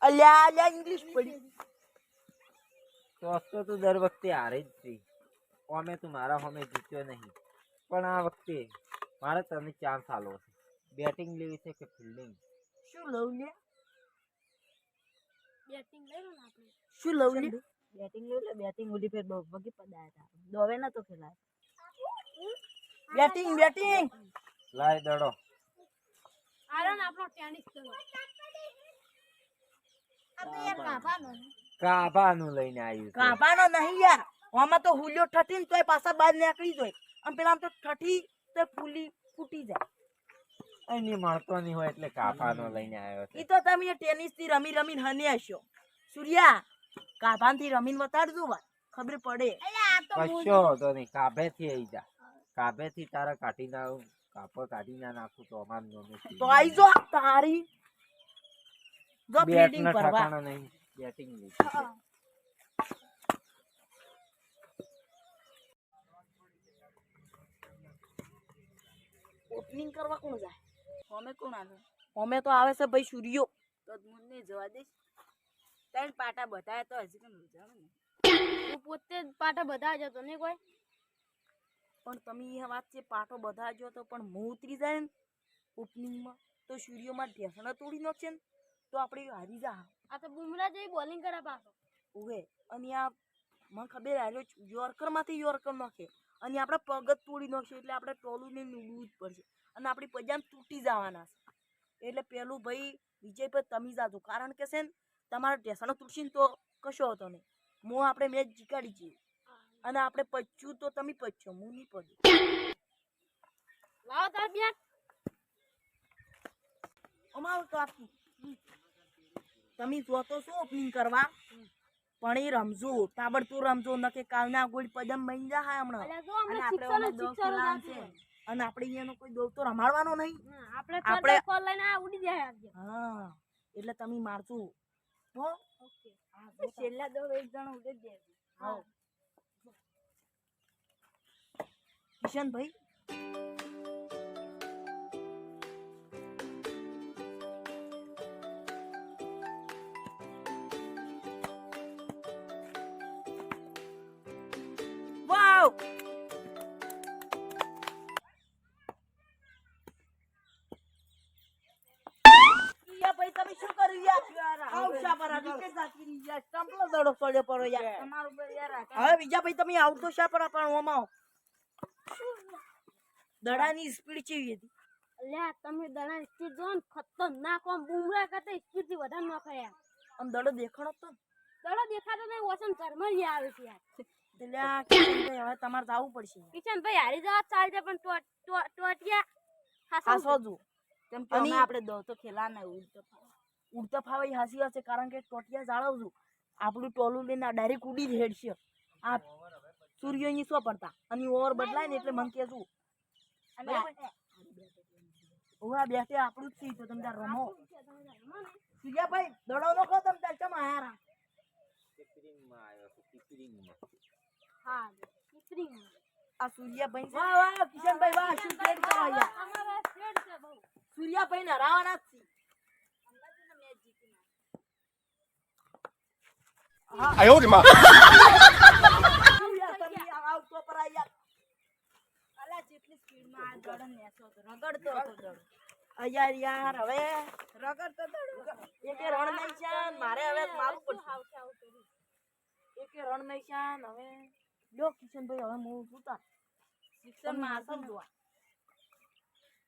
અલ્યા અલ્યા ઇંગ્લિશ પડી તો દર વખતે હારે જ છે. ઓમે તું મારા હોમે જીત્યો નહીં, પણ આ વખતે મારે તને ચાન્સ આલવો છે. બેટિંગ લેવી છે કે ફિલ્ડિંગ? શું લઉં લે બેટિંગ લઈ લો ને આપણે. શું લઉં લે बैटिंग ले लो बैटिंग उड़ी पे बगी पड़ाया था दोवे ना तो खिलाया બેટિંગ બેટિંગ લાય દડો. આરન આપણો ટેનિસ ચલો. આ તો યાર કાભાનો ને. કાભાનું લઈને આવ્યું છે. કાપાનો નહીં યાર આમાં તો હુલ્યો ઠઠી તોય પાછા બહાર નીકળી જાય અને પેલા તો ઠઠી તો ફૂટી જાય. એની મળતો નહીં હોય એટલે કાભાનો લઈને આવ્યો છે. ઈ તો તમે ટેનિસ થી રમી રમીને હને હશો. સૂર્યા કાભાન થી રમીને બતાડજો વાત ખબર પડે. અલ્યા આ તો કશો વાંધો નહીં, કાભેથી આવી જા. કાભેથી તારા કાઢી ના કાપડ કાઢી ના નાખું તો અમારું નોમે તો આઈ જો તારી જો બેટ ફિલ્ડિંગ ના કરવા ઠકાણા નહીં, બેટિંગ લીધી છે. ઓપનિંગ કરવા કોણ જાય? हमें कौन आवे અમે તો આવે છે ભાઈ સૂર્યો. तो मुन्ने जवा दे तैन पाटा बताया तो हजी कन जावे ने તું પોતે જ પાટા બધા જતો ને કોઈ. પણ તમે એ વાત છે પાટો બધા જો તો પણ હું ઉતરી જાય ને ઓપનિંગમાં તો સૂર્યોમાં ઢેસણા તોડી નાખશે ને તો આપણે હારી જા. આ તો બુમરા જેવી બોલિંગ કરે પાછો. ઉગે અને આ મને ખબર આવ્યો યોર્કર માંથી યોર્કર નાખે અને આપણે પગ જ તોડી નાખશે એટલે આપણે ટોલું ને નીડવું જ પડશે અને આપણી પજામ તૂટી જવાના છે. એટલે પેલું ભાઈ વિજય પર તમે જાજો કારણ કે છે ને તમારા ઢેસણો તૂટશે ને તો કશો હતો નહીં. હું આપણે મેચ જીકાડી છીએ અને આપણે પચ્યું તો તમે પચ્યો હું નહીં પડ્યું. લાવો તાર બેટ. અમારું તો આપી તમે જોતો શું ઓપનિંગ કરવા પણ એ રમજો તાબડતું રમજો નકે કાલના ગોળ પદમ બની જાય હમણાં. અલ્યા જો અને હમણાં આપણે સિક્સર ઓમાં જ દસ સિક્સર જ ખેલાવાનું આપી છે અને આપણે અહીંયાનો કોઈ દોર તો રમાડવાનો નહીં. આપણે આપણે- થર્ડ કોલ લઈને આ ઉડી જાય આજે. હા એટલે તમે મારજો હો. ઓકે. छेल्ला दो एक जण उडे दे હા કિશનભાઈ વાવ યા ભાઈ તમે શું કર્યું યાર? આઉટ શા પર આ વિકેટ નાખી રહી યાર. સ્ટમ્પનો દડો પડ્યો પડ્યો યાર. તમારું પર यार હવે બીજા ભાઈ તમે આઉટ તો શા પર પણ ઓમાં દડાની સ્પીડ કેવી હતી? અલ્યા તમે દડા સ્પીડ જો ને ખતરનાક આમ બુમરા કરતા સ્પીડ થી વધારે નોખે યાર. આમ દડો દેખાણો તો ને. દડો દેખાતો નહીં વસન કરમરી આવે છે યાર. એટલે આ કિશનભાઈ હવે તમારે જવું પડશે કિશન ભાઈ હારી જવા ચાલશે પણ ટોટિયા હાસો જો તેમ કે અને- અમે આપણે દો તો ખેલાના ઉડતો ઉડતા ફાવે ઈ હાસી વાત છે કારણ કે ટોટિયા જાળવજો આપણું ટોલું લઈને ડાયરેક્ટ ઉડી જ હેડશે. આ સૂર્ય ની શું પડતા અને ઓવર બદલાય ને એટલે મન કે શું અને ઓવા બેઠે આપણું જ છે તો તમે તાર રમો. સૂર્યાભાઈ દડો નો કહો તમે તાર ચમ આયા રા. ટીપરીંગમાં આવ્યો છે, ટીપરીંગમાં. હા સ્પ્રિંગ આ સૂર્યાભાઈ વાહ વાહ કિશનભાઈ વાહ શું ટ્રેડ કરો યાર. અમારા સ્પીડ છે બહુ. સૂર્યાભાઈ ને હરાવાના જ છે. 哎呦我的妈！ સૂર્યા તમે આઉટ તો પર આયા. અલા જેટલી સ્પીડમાં આ દડો નેસો તો રગડતો હતો દડો યાર યાર હવે રગડતો દડો એકે રણ નહીં શાન મારે હવે મારું પડશે. આઉટ આઉટ કરી. એકે રણ નહીં શાન હવે લ્યો કિશનભાઈ હવે હું ઉતાર શિક્ષણ માં મારતો જોવા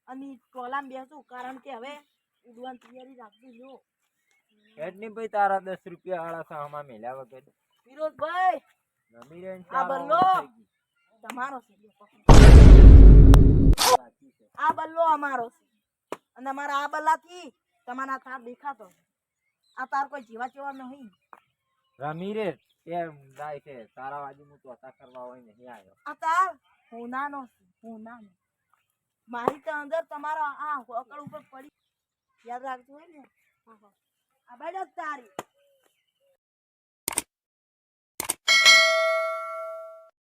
અને ટોલામ બેસું કારણ કે હવે ઉડવાની તૈયારી રાખજો લ્યો. હેડની ભાઈ તારા 10 રૂપિયા વાળા સામા મેલ્યા વગર ફિરોઝભાઈ રમી રહીને આ ચાર બલ્લો. over થઈ ગઈ. તમારો છે લ્યો, પકડો. બાકી છે. આ બલ્લો અમારો છે અને અમારા આ બલ્લાથી તમારા તાર દેખાતો છે. આ તાર કોઈ જીવા ચેવા નહીં. રમી રે એમ જાય છે તારા બાજુ હું તોતા કરવા હોય નહીં આવ્યો. આ તાર હોનાનો છે હોનાનો. મારી તો અંદર તમારો આ હોકળ ઉપર પડી યાદ રાખજો હોય ને. આ બાજુ જ તારી